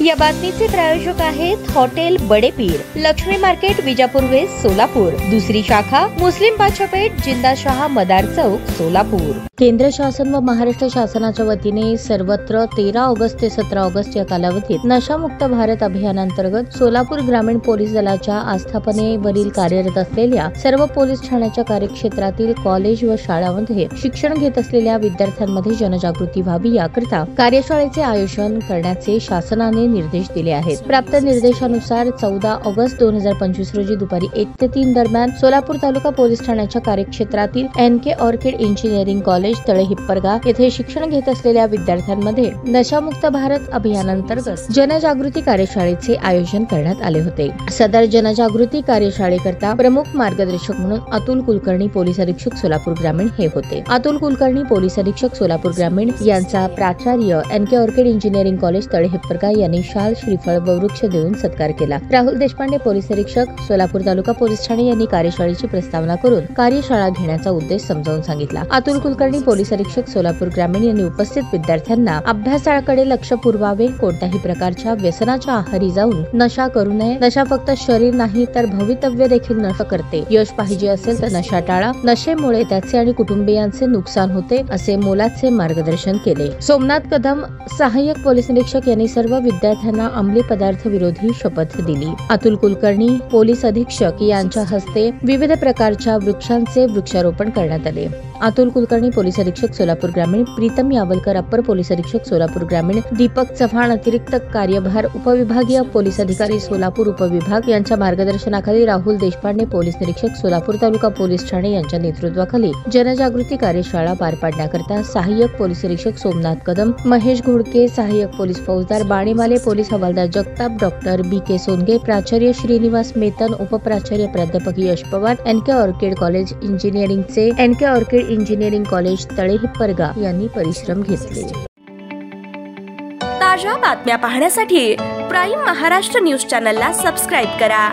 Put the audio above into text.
या बातमीचे प्रायोजक आहेत hotel Badepir, Laxmi market, Vijapur west, Solapur. दुसरी शाखा मुस्लिम बादशाहपेठ, जिंदाशहा मदार चौक, सोलापूर। केंद्र शासन व महाराष्ट्र शासनाच्या वतीने सर्वत्र 13 ऑगस्ट ते 17 ऑगस्ट या कालावधीत नशामुक्त भारत अभियानांतर्गत सोलापूर ग्रामीण पोलीस दलाच्या आस्थापनेवरील कार्यरत असलेल्या सर्व पोलीस ठाण्याच्या कार्यक्षेत्रातील कॉलेज व शाळांमध्ये शिक्षण घेत असलेल्या विद्यार्थ्यांमध्ये जनजागृती व्हावी याकरिता कार्यशाळेचे आयोजन करण्याचे शासनाने निर्देश दिले आहेत। प्राप्त निर्देशानुसार 14 ऑगस्ट 2025 रोजी दुपारी 1 ते 3 दरम्यान सोलापूर तालुका पोलीस ठाण्याच्या कार्यक्षेत्रातील NK orchid engineering college Tale Hipparga येथे शिक्षण घेत असलेल्या विद्यार्थ्यांमध्ये नशामुक्त भारत अभियानांतर्गत जनजागृती कार्यशाळेचे आयोजन करण्यात आले होते। सदर जनजागृती कार्यशाळेकरता प्रमुख मार्गदर्शक म्हणून अतुल कुलकर्णी, पोलीस अधीक्षक सोलापूर ग्रामीण हे होते। अतुल कुलकर्णी, पोलीस अधीक्षक सोलापूर ग्रामीण यांचा प्राचार्य NK orchid engineering college Tale Hipparga यांनी शाल, श्रीफळ व वृक्ष देऊन सत्कार केला। राहुल देशपांडे, पोलीस अधीक्षक सोलापूर तालुका पोलीस ठाणे यांनी कार्यशाळेची प्रस्तावना करून कार्यशाळा घेण्याचा उद्देश समजावून सांगितला। अतुल कुलकर्णी, पोलीस अधीक्षक सोलापूर ग्रामीण यांनी उपस्थित विद्यार्थ्यांना अभ्यासाकडे लक्ष पुरवावे, कोणत्याही प्रकारच्या व्यसनाच्या आहारी जाऊन नशा करू नये। नशा फक्त शरीर नाही तर भवितव्य देखील नष्ट करते। यश पाहिजे असेल तर नशा टाळा, नशेमुळे त्याचे आणि कुटुंबियांचे नुकसान होते, असे मोलाचे मार्गदर्शन केले। सोमनाथ कदम, सहाय्यक पोलीस निरीक्षक यांनी सर्व विद्यार्थ्यांना अंमली पदार्थ विरोधी शपथ दिली। अतुल कुलकर्णी, पोलीस अधीक्षक यांच्या हस्ते विविध प्रकारच्या वृक्षांचे वृक्षारोपण करण्यात आले। अतुल कुलकर्णी, पोलीस अधीक्षक सोलापूर ग्रामीण, प्रीतम यावलकर, अप्पर पोलीस अधीक्षक सोलापूर ग्रामीण, दीपक चव्हाण, अतिरिक्त कार्यभार उपविभागीय पोलीस अधिकारी सोलापूर उपविभाग यांच्या मार्गदर्शनाखाली राहुल देशपांडे, पोलीस निरीक्षक सोलापूर तालुका पोलीस ठाणे यांच्या नेतृत्वाखाली जनजागृती कार्यशाळा पार पाडण्याकरता सहाय्यक पोलीस निरीक्षक सोमनाथ कदम, महेश घोडके, सहाय्यक पोलीस फौजदार बाणेमाले, पोलीस हवालदार जगताप, डॉक्टर BK सोनगे, प्राचार्य श्रीनिवास मेतन, उपप्राचार्य प्राध्यापक Yash Pawar, NK orchid college इंजिनिअरिंगचे NK orchid engineering college Tale Hipparga यांनी परिश्रम घेतले। ताज्या बातम्या पाहण्यासाठी प्राईम महाराष्ट्र न्यूज चॅनलला सबस्क्राईब करा।